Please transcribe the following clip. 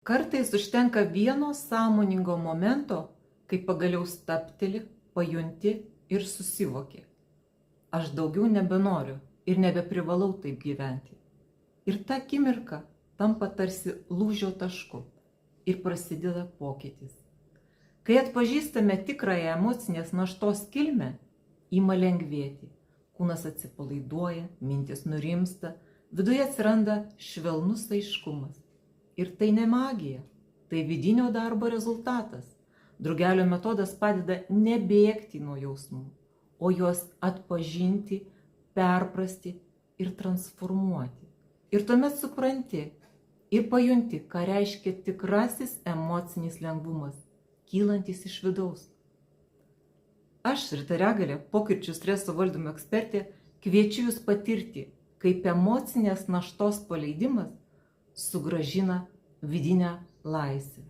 Kartais užtenka vieno sąmoningo momento, kai pagaliau stabteli, pajunti ir susivoki. Aš daugiau nebenoriu ir nebeprivalau taip gyventi. Ir ta akimirka tampa tarsi lūžio tašku ir prasideda pokytis. Kai atpažįstame tikrąją emocinės naštos kilmę, ima lengvėti. Kūnas atsipalaiduoja, mintis nurimsta, viduje atsiranda švelnus aiškumas. Ir tai ne magija, tai vidinio darbo rezultatas. Drugelio metodas padeda nebėgti nuo jausmų, o juos atpažinti, perprasti ir transformuoti. Ir tuomet supranti ir pajunti, ką reiškia tikrasis emocinis lengvumas, kylantis iš vidaus. Aš, Rita Regalė, pokyčių streso valdymo ekspertė, kviečiu jūs patirti, kaip emocinės naštos paleidimas sugrąžina vidinę laisvę.